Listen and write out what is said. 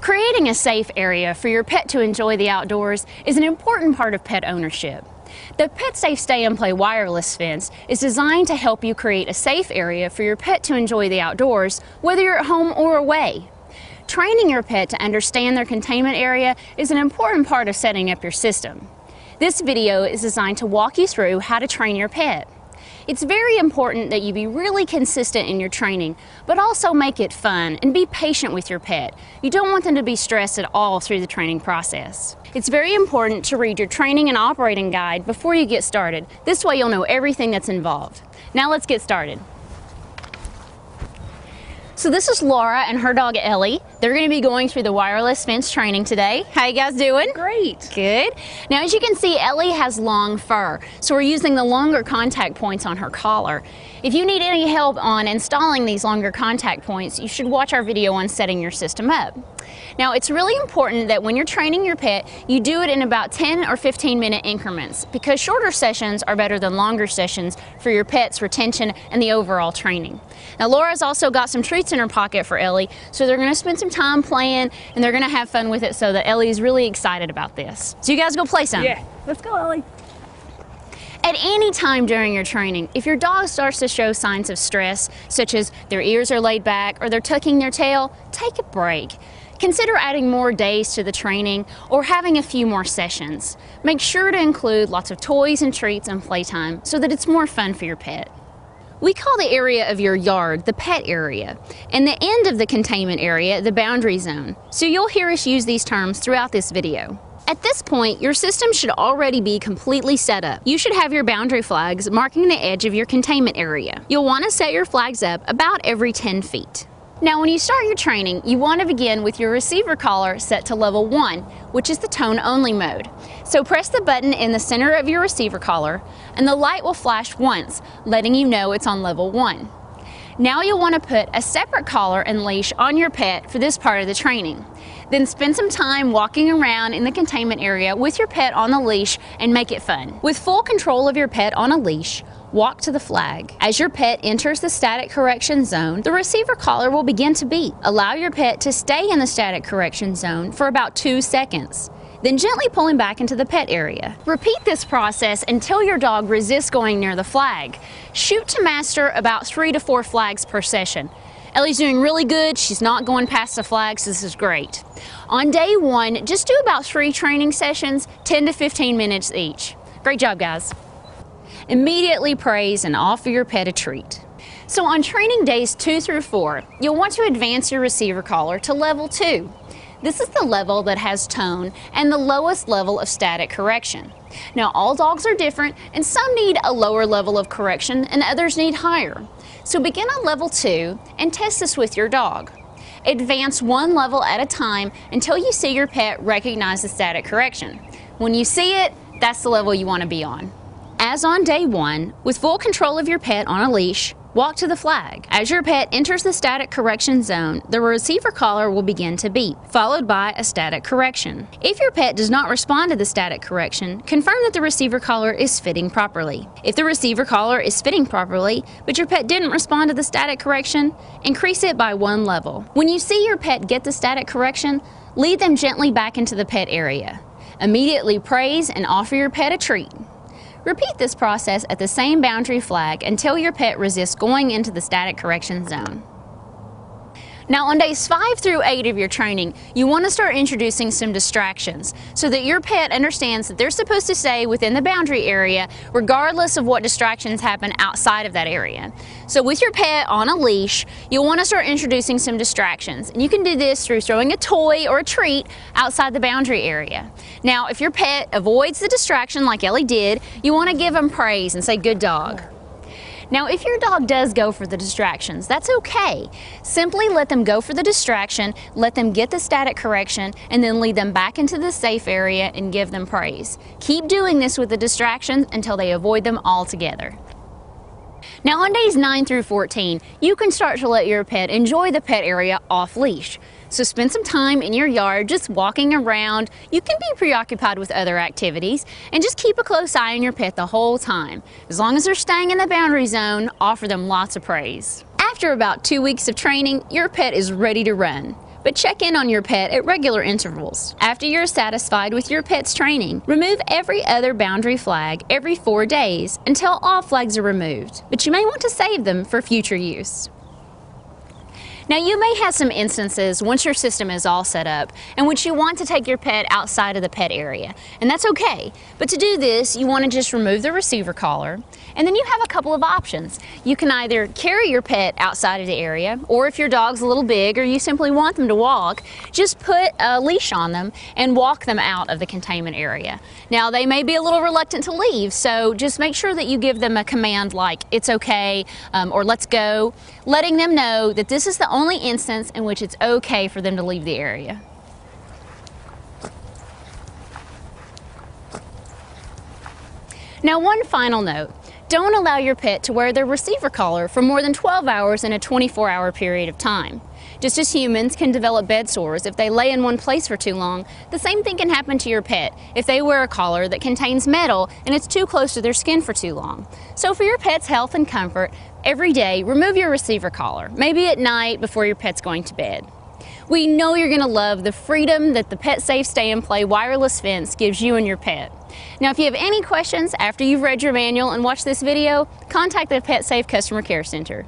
Creating a safe area for your pet to enjoy the outdoors is an important part of pet ownership. The PetSafe Stay and Play wireless fence is designed to help you create a safe area for your pet to enjoy the outdoors, whether you're at home or away. Training your pet to understand their containment area is an important part of setting up your system. This video is designed to walk you through how to train your pet. It's very important that you be really consistent in your training, but also make it fun and be patient with your pet. You don't want them to be stressed at all through the training process. It's very important to read your training and operating guide before you get started. This way you'll know everything that's involved. Now let's get started. So this is Laura and her dog Ellie. They're going to be going through the wireless fence training today. How you guys doing? Great. Good. Now as you can see, Ellie has long fur, so we're using the longer contact points on her collar. If you need any help on installing these longer contact points, you should watch our video on setting your system up. Now it's really important that when you're training your pet, you do it in about 10 or 15 minute increments, because shorter sessions are better than longer sessions for your pet's retention and the overall training. Now Laura's also got some treats in her pocket for Ellie, so they're going to spend some time playing and they're going to have fun with it, so that Ellie's really excited about this. So you guys go play some. Yeah, let's go, Ellie. At any time during your training, if your dog starts to show signs of stress, such as their ears are laid back or they're tucking their tail, take a break. Consider adding more days to the training or having a few more sessions. Make sure to include lots of toys and treats and playtime so that it's more fun for your pet. We call the area of your yard the pet area, and the end of the containment area the boundary zone. So you'll hear us use these terms throughout this video. At this point, your system should already be completely set up. You should have your boundary flags marking the edge of your containment area. You'll want to set your flags up about every 10 feet. Now when you start your training, you want to begin with your receiver collar set to level 1, which is the tone only mode. So press the button in the center of your receiver collar and the light will flash once, letting you know it's on level 1. Now you'll want to put a separate collar and leash on your pet for this part of the training. Then spend some time walking around in the containment area with your pet on the leash and make it fun. With full control of your pet on a leash, walk to the flag. As your pet enters the static correction zone, the receiver collar will begin to beep. Allow your pet to stay in the static correction zone for about 2 seconds. Then gently pull him back into the pet area. Repeat this process until your dog resists going near the flag. Shoot to master about 3 to 4 flags per session. Ellie's doing really good. She's not going past the flag, so this is great. On day 1, just do about 3 training sessions, 10 to 15 minutes each. Great job, guys. Immediately praise and offer your pet a treat. So on training days 2 through 4, you'll want to advance your receiver collar to level 2. This is the level that has tone and the lowest level of static correction. Now all dogs are different, and some need a lower level of correction and others need higher. So begin on level 2 and test this with your dog. Advance 1 level at a time until you see your pet recognize the static correction. When you see it, that's the level you want to be on. As on day 1, with full control of your pet on a leash, walk to the flag. As your pet enters the static correction zone, the receiver collar will begin to beep, followed by a static correction. If your pet does not respond to the static correction, confirm that the receiver collar is fitting properly. If the receiver collar is fitting properly, but your pet didn't respond to the static correction, increase it by 1 level. When you see your pet get the static correction, lead them gently back into the pet area. Immediately praise and offer your pet a treat. Repeat this process at the same boundary flag until your pet resists going into the static correction zone. Now on days 5 through 8 of your training, you want to start introducing some distractions so that your pet understands that they're supposed to stay within the boundary area regardless of what distractions happen outside of that area. So with your pet on a leash, you'll want to start introducing some distractions, and you can do this through throwing a toy or a treat outside the boundary area. Now if your pet avoids the distraction like Ellie did, you want to give them praise and say, "Good dog." Now if your dog does go for the distractions, that's okay. Simply let them go for the distraction, let them get the static correction, and then lead them back into the safe area and give them praise. Keep doing this with the distractions until they avoid them altogether. Now on days 9 through 14, you can start to let your pet enjoy the pet area off leash. So spend some time in your yard just walking around. You can be preoccupied with other activities and just keep a close eye on your pet the whole time. As long as they're staying in the boundary zone, offer them lots of praise. After about 2 weeks of training, your pet is ready to run. but check in on your pet at regular intervals. After you're satisfied with your pet's training, remove every other boundary flag every 4 days until all flags are removed, but you may want to save them for future use. Now, you may have some instances once your system is all set up in which you want to take your pet outside of the pet area, and that's okay. But to do this, you want to just remove the receiver collar, and then you have a couple of options. You can either carry your pet outside of the area, or if your dog's a little big or you simply want them to walk, just put a leash on them and walk them out of the containment area. Now, they may be a little reluctant to leave, so just make sure that you give them a command like, "It's okay," or "Let's go," letting them know that this is the only instance in which it's okay for them to leave the area. Now, one final note. Don't allow your pet to wear their receiver collar for more than 12 hours in a 24-hour period of time. Just as humans can develop bed sores if they lay in one place for too long, the same thing can happen to your pet if they wear a collar that contains metal and it's too close to their skin for too long. So for your pet's health and comfort, every day remove your receiver collar, maybe at night before your pet's going to bed. We know you're going to love the freedom that the PetSafe Stay and Play wireless fence gives you and your pet. Now, if you have any questions after you've read your manual and watched this video, contact the PetSafe Customer Care Center.